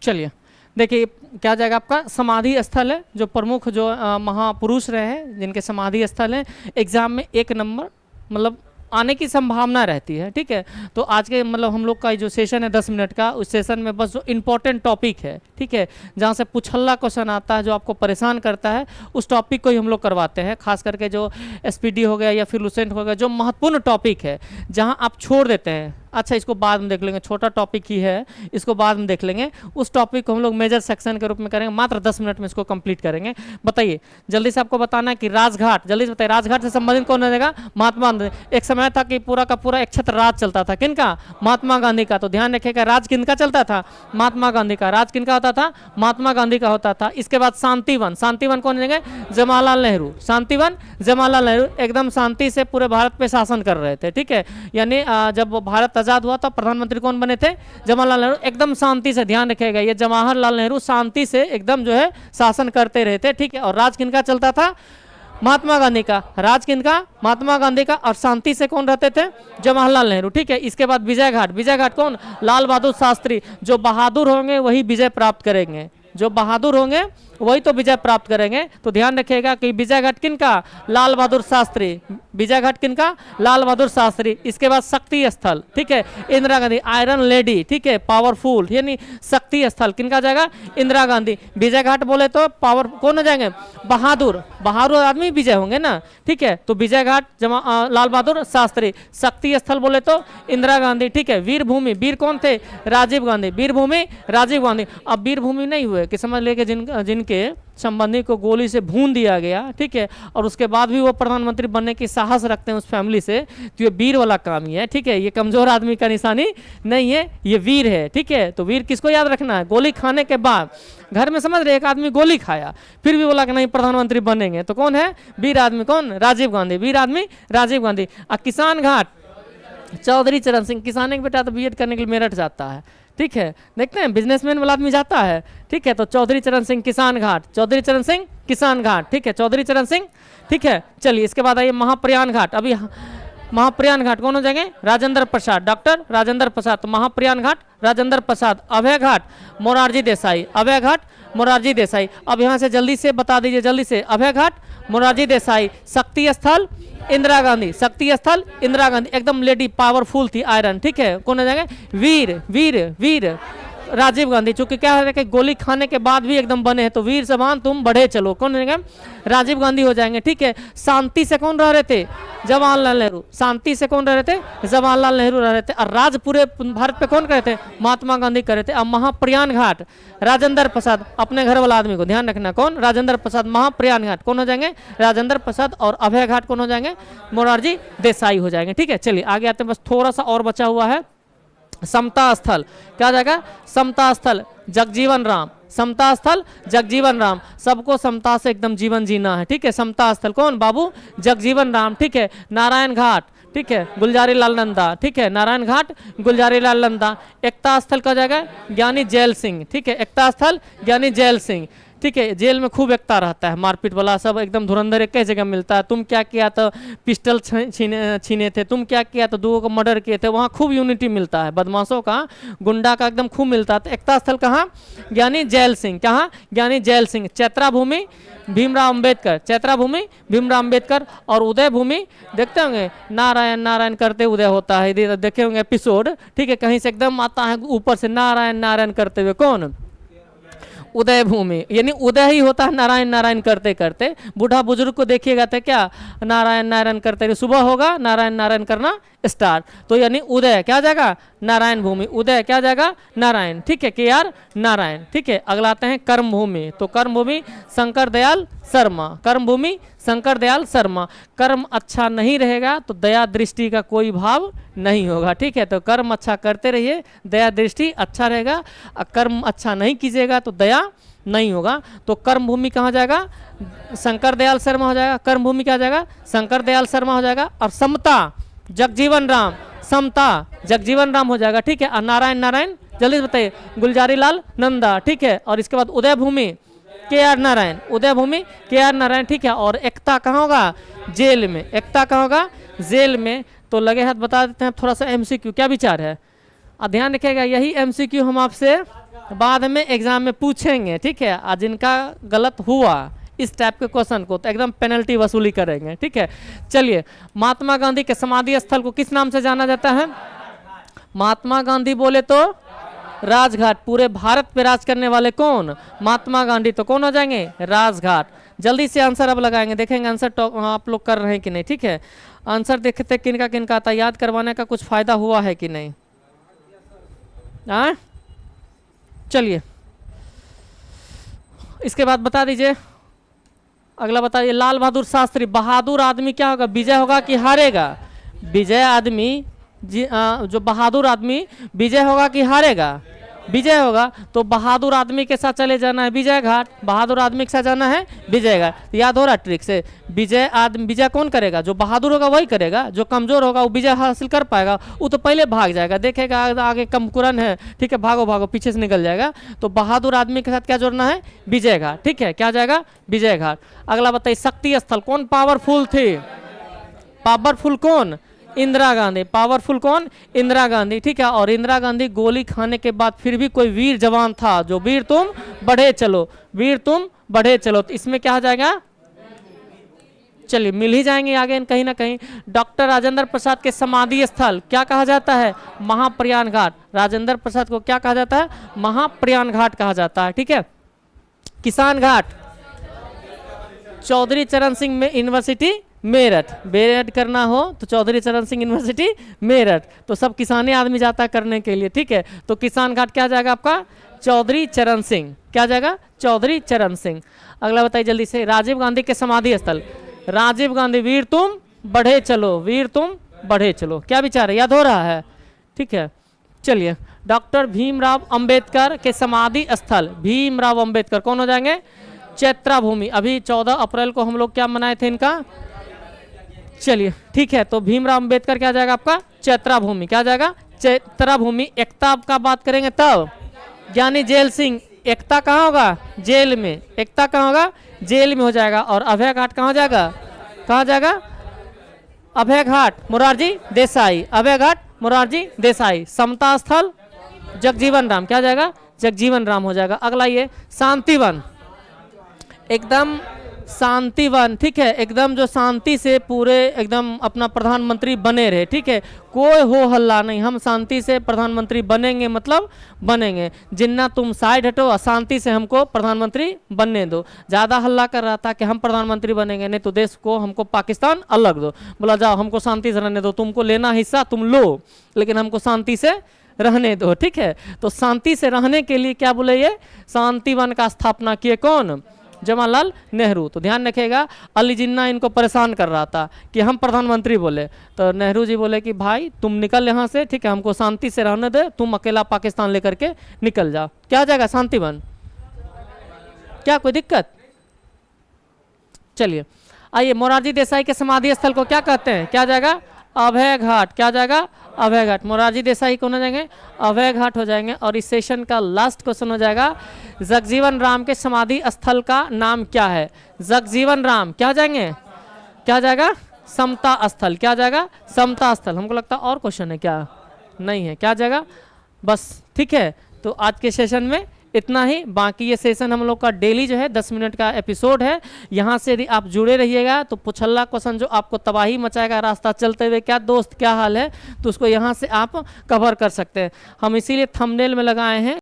चलिए देखिए क्या जाएगा आपका, समाधि स्थल है, जो प्रमुख जो महापुरुष रहे हैं जिनके समाधि स्थल है, एग्जाम में 1 नंबर मतलब आने की संभावना रहती है। ठीक है, तो आज के मतलब हम लोग का जो सेशन है 10 मिनट का, उस सेशन में बस जो इंपॉर्टेंट टॉपिक है, ठीक है, जहाँ से पुछल्ला क्वेश्चन आता है जो आपको परेशान करता है, उस टॉपिक को ही हम लोग करवाते हैं। खास करके जो एसपीडी हो गया या फिर लुसेंट हो गया, जो महत्वपूर्ण टॉपिक है जहाँ आप छोड़ देते हैं, अच्छा इसको बाद में देख लेंगे, छोटा टॉपिक ही है, इसको बाद में देख लेंगे, उस टॉपिक को हम लोग मेजर सेक्शन के रूप में करेंगे, मात्र 10 मिनट में इसको कंप्लीट करेंगे। बताइए जल्दी से, आपको बताना है कि राजघाट, जल्दी से बताइए राजघाट से संबंधित कौन रहेगा? महात्मा गांधी। एक समय था कि पूरा का पूरा एक छत्र राज चलता था, किनका? महात्मा गांधी का। तो ध्यान रखिएगा, राज किनका चलता था? महात्मा गांधी का। राज किनका होता था? महात्मा गांधी का होता था। इसके बाद शांतिवन, शांतिवन कौन रहेंगे? जवाहरलाल नेहरू। शांतिवन जवाहरलाल नेहरू एकदम शांति से पूरे भारत पे शासन कर रहे थे। ठीक है, यानी जब भारत आजाद हुआ तो प्रधानमंत्री कौन बने थे? जवाहरलाल नेहरू। एकदम शांति से, ध्यान रखिएगा, ये जवाहरलाल नेहरू शांति से एकदम जो है शासन करते रहे थे। ठीक है, और राज किनका चलता था? महात्मा गांधी का। राज किनका? महात्मा गांधी का। और शांति से कौन रहते थे? जवाहरलाल नेहरू। ठीक है, इसके बाद विजय घाट। विजय घाट कौन? लाल बहादुर शास्त्री। जो बहादुर होंगे वही विजय प्राप्त करेंगे, जो बहादुर होंगे वही तो विजय प्राप्त करेंगे। तो ध्यान रखिएगा कि विजय घाट किनका? लाल बहादुर शास्त्री। विजय घाट किनका? लाल बहादुर शास्त्री। इसके बाद शक्ति स्थल, ठीक है, इंदिरा गांधी, आयरन लेडी, ठीक है, पावरफुल, यानी शक्ति स्थल किनका जाएगा? इंदिरा गांधी। विजय घाट बोले तो पावर कौन हो जाएंगे? बहादुर, बहादुर आदमी विजय होंगे ना। ठीक है, तो विजय घाट लाल बहादुर शास्त्री। शक्ति स्थल बोले तो इंदिरा गांधी। ठीक है, वीर भूमि, वीर कौन थे? राजीव गांधी। वीर भूमि राजीव गांधी। अब वीर भूमि नहीं हुए कि समझ लेके जिनके संबंधी को गोली से भून दिया गया, ठीक है, और उसके बाद भी वो प्रधानमंत्री बनने की साहस रखते हैं उस फैमिली से, तो ये वीर वाला काम ही है। ठीक है, ये कमजोर आदमी का निशानी नहीं है, ये वीर है। ठीक है, तो वीर किसको याद रखना है? गोली खाने के बाद घर में समझ रहे एक आदमी गोली खाया फिर भी बोला कि नहीं प्रधानमंत्री बनेंगे, तो कौन है? वीर आदमी। कौन? राजीव गांधी। वीर आदमी राजीव गांधी। और किसान घाट चौधरी चरण सिंह। किसान के बेटा तो बीएड करने के लिए मेरठ जाता है। ठीक है, देखते हैं बिजनेसमैन वाला आदमी जाता है। ठीक है, तो चौधरी चरण सिंह किसान घाट। चौधरी चरण सिंह किसान घाट। ठीक है, चौधरी चरण सिंह। ठीक है, चलिए इसके बाद आइए महाप्रयाण घाट। अभी महाप्रयाण घाट कौन हो जाएंगे? राजेंद्र प्रसाद, डॉक्टर राजेंद्र प्रसाद। तो महाप्रयाण घाट राजेंद्र प्रसाद। अभय घाट मोरारजी देसाई। अभय घाट मोरारजी देसाई। अब यहाँ से जल्दी से बता दीजिए, जल्दी से। अभय घाट मोरारजी देसाई। शक्ति स्थल इंदिरा गांधी। शक्ति स्थल इंदिरा गांधी, एकदम लेडी पावरफुल थी, आयरन। ठीक है, कौन हो जाएंगे? वीर वीर वीर राजीव गांधी। चूंकि क्या है कि गोली खाने के बाद भी एकदम बने हैं, तो वीर जवान तुम बढ़े चलो, कौन हो जाएंगे? राजीव गांधी हो जाएंगे। ठीक है, शांति से कौन रह रहे थे? जवाहरलाल नेहरू। शांति से कौन रह रहे थे? जवाहरलाल नेहरू रह रहे थे। और राज पूरे भारत पे कौन करे थे? महात्मा गांधी करे थे। अब महाप्रयाण घाट राजेंद्र प्रसाद, अपने घर वाला आदमी को ध्यान रखना, कौन? राजेंद्र प्रसाद। महाप्रयाण घाट कौन हो जाएंगे? राजेंद्र प्रसाद। और अभय घाट कौन हो जाएंगे? मोरारजी देसाई हो जाएंगे। ठीक है, चलिए आगे आते हैं, बस थोड़ा सा और बचा हुआ है। समता स्थल क्या जाएगा? समता स्थल जगजीवन राम। समता स्थल जगजीवन राम। सबको समता से एकदम जीवन जीना है। ठीक है, समता स्थल कौन? बाबू जगजीवन राम। ठीक है, नारायण घाट, ठीक है, गुलजारी लाल नंदा। ठीक है, नारायण घाट गुलजारी लाल नंदा। एकता स्थल का जाएगा? ज्ञानी जैल सिंह। ठीक है, एकता स्थल ज्ञानी जैल सिंह। ठीक है, जेल में खूब एकता रहता है, मारपीट वाला सब एकदम धुरंधर एक जगह मिलता है। तुम क्या किया तो पिस्टल छीने थे, तुम क्या किया तो 2 को मर्डर किए थे, वहाँ खूब यूनिटी मिलता है, बदमाशों का गुंडा का एकदम खूब मिलता है। तो एकता स्थल कहाँ? ज्ञानी जैल सिंह। कहाँ? ज्ञानी जैल सिंह। चैत्रा भूमि भीमराव अंबेडकर। चैत्रा भूमि भीमराव अंबेडकर। और उदय भूमि देखते होंगे, नारायण नारायण करते उदय होता है, देखे होंगे एपिसोड। ठीक है, कहीं से एकदम आता है ऊपर से नारायण नारायण करते हुए, कौन? उदय भूमि, यानी उदय ही होता है नारायण नारायण करते करते। बूढ़ा बुजुर्ग को देखिएगा तो क्या नारायण नारायण करते रहे, सुबह होगा नारायण नारायण करना स्टार्ट, तो यानी उदय क्या जाएगा? नारायण भूमि। उदय क्या जाएगा? नारायण। ठीक है, के आर नारायण। ठीक है, अगला आते हैं कर्म भूमि। तो कर्म भूमि शंकर दयाल शर्मा। कर्म भूमि शंकर दयाल शर्मा। कर्म अच्छा नहीं रहेगा तो दया दृष्टि का कोई भाव नहीं होगा। ठीक है, तो कर्म अच्छा करते रहिए, दया दृष्टि अच्छा रहेगा। कर्म अच्छा नहीं कीजिएगा तो दया नहीं होगा। तो कर्म भूमि कहाँ जाएगा? शंकर दयाल शर्मा हो जाएगा। कर्म भूमि क्या जाएगा? शंकर दयाल शर्मा हो जाएगा। और समता जगजीवन राम। समता जगजीवन राम हो जाएगा। ठीक है, और नारायण नारायण जल्दी से बताइए, गुलजारी लाल नंदा। ठीक है, और इसके बाद उदय भूमि के आर नारायण। उदय भूमि के आर नारायण। ठीक है, और एकता कहाँ होगा? जेल में। एकता कहाँ होगा? जेल में। तो लगे हाथ बता देते हैं थोड़ा सा एमसीक्यू, क्या विचार है? ध्यान रखिएगा, यही एमसीक्यू हम आपसे बाद में एग्जाम में पूछेंगे, ठीक है। आज जिनका गलत हुआ इस टाइप के क्वेश्चन को तो एकदम पेनल्टी वसूली करेंगे, ठीक है। चलिए, महात्मा गांधी के समाधि स्थल को किस नाम से जाना जाता है? महात्मा गांधी बोले तो राजघाट। पूरे भारत पे राज करने वाले कौन? महात्मा गांधी। तो कौन हो जाएंगे? राजघाट। जल्दी से आंसर अब लगाएंगे, देखेंगे आंसर आप लोग कर रहे हैं कि नहीं, ठीक है। आंसर देखते किनका किनका आता, याद करवाने का कुछ फायदा हुआ है कि नहीं। चलिए, इसके बाद बता दीजिए, अगला बताइए। लाल बहादुर शास्त्री, बहादुर आदमी क्या होगा? विजय होगा कि हारेगा? विजय आदमी जो बहादुर आदमी विजय होगा कि हारेगा? विजय होगा। तो बहादुर आदमी के साथ चले जाना है विजय घाट, बहादुर आदमी के साथ जाना है विजय घाट। तो याद हो रहा ट्रिक से? विजय आदमी, विजय कौन करेगा? जो बहादुर होगा वही करेगा, जो कमजोर होगा वो विजय हासिल कर पाएगा, वो तो पहले भाग जाएगा, देखेगा आगे कमकुरन है, ठीक है, भागो भागो, पीछे से निकल जाएगा। तो बहादुर आदमी के साथ क्या जोड़ना है? विजय घाट, ठीक है। क्या जाएगा? विजय घाट। अगला बताइए, शक्ति स्थल कौन पावरफुल थी? पावरफुल कौन? इंदिरा गांधी। पावरफुल कौन? इंदिरा गांधी, ठीक है। और इंदिरा गांधी गोली खाने के बाद फिर भी कोई वीर जवान था जो वीर तुम बढ़े चलो, वीर तुम बढ़े चलो। तो इसमें क्या हो जाएगा? चलिए, मिल ही जाएंगे आगे कहीं ना कहीं। डॉक्टर राजेंद्र प्रसाद के समाधि स्थल क्या कहा जाता है? महाप्रयाण घाट। राजेंद्र प्रसाद को क्या कहा जाता है? महाप्रयाण घाट कहा जाता है, ठीक है। किसान घाट, चौधरी चरण सिंह में यूनिवर्सिटी मेरठ। मेरठ करना हो तो चौधरी चरण सिंह यूनिवर्सिटी मेरठ। तो सब किसानी आदमी जाता है करने के लिए, ठीक है। तो किसान घाट क्या जाएगा आपका? चौधरी चरण सिंह। क्या जाएगा? चौधरी चरण सिंह। अगला बताइए जल्दी से, राजीव गांधी के समाधि स्थल। राजीव गांधी, वीर तुम बढ़े चलो, वीर तुम बढ़े चलो। क्या विचार है? याद हो रहा है, ठीक है। चलिए, डॉक्टर भीमराव अंबेडकर के समाधि स्थल। भीमराव अंबेडकर कौन हो जाएंगे? चैत्रा भूमि। अभी 14 अप्रैल को हम लोग क्या मनाए थे इनका? चलिए, ठीक है। तो भीमराव अंबेडकर क्या जाएगा आपका? चैत्रा भूमि। क्या जाएगा? चैत्रा भूमि। एकता का बात करेंगे तब ज्ञानी जैल सिंह। एकता कहाँ होगा? जेल में। एकता कहाँ होगा? जेल में हो जाएगा। और अभय घाट कहाँ जाएगा? कहाँ जाएगा? अभय घाट मोरारजी देसाई। अभय घाट मोरारजी देसाई। समता स्थल जगजीवन राम। क्या जाएगा? जगजीवन राम हो जाएगा। अगला ये शांतिवन, एकदम शांतिवन, ठीक है। एकदम जो शांति से पूरे एकदम अपना प्रधानमंत्री बने रहे, ठीक है। कोई हो हल्ला नहीं, हम शांति से प्रधानमंत्री बनेंगे, मतलब बनेंगे। जिन्ना तुम साइड हटो, अशांति से हमको प्रधानमंत्री बनने दो। ज़्यादा हल्ला कर रहा था कि हम प्रधानमंत्री बनेंगे, नहीं तो देश को हमको पाकिस्तान अलग दो। बोला जाओ हमको शांति से रहने दो, तुमको लेना हिस्सा तुम लो, लेकिन हमको शांति से रहने दो, ठीक है। तो शांति से रहने के लिए क्या बोले? ये शांतिवन का स्थापना किए कौन? जवाहरलाल नेहरू। तो ध्यान रखिएगा, अली जिन्ना इनको परेशान कर रहा था कि हम प्रधानमंत्री बोले, तो नेहरू जी बोले कि भाई तुम निकल यहाँ से, ठीक है, हमको शांति से रहने दे, तुम अकेला पाकिस्तान लेकर के निकल जाओ। क्या आ जाएगा? शांतिवन। क्या कोई दिक्कत? चलिए, आइए, मोरारजी देसाई के समाधि स्थल को क्या कहते हैं? क्या जाएगा? अभय घाट। क्या जाएगा? अभय घाट। मोरारजी देसाई कौन हो जाएंगे? अभय घाट हो जाएंगे। और इस सेशन का लास्ट क्वेश्चन हो जाएगा, जगजीवन राम के समाधि स्थल का नाम क्या है? जगजीवन राम क्या जाएंगे? क्या जाएगा? समता स्थल। क्या जाएगा? समता स्थल। हमको लगता है और क्वेश्चन है क्या? नहीं है। क्या जाएगा? बस, ठीक है। तो आज के सेशन में इतना ही। बाकी ये सेशन हम लोग का डेली जो है 10 मिनट का एपिसोड है। यहाँ से यदि आप जुड़े रहिएगा तो पुछल्ला क्वेश्चन जो आपको तबाही मचाएगा रास्ता चलते हुए, क्या दोस्त क्या हाल है, तो उसको यहाँ से आप कवर कर सकते हैं। हम इसीलिए थंबनेल में लगाए हैं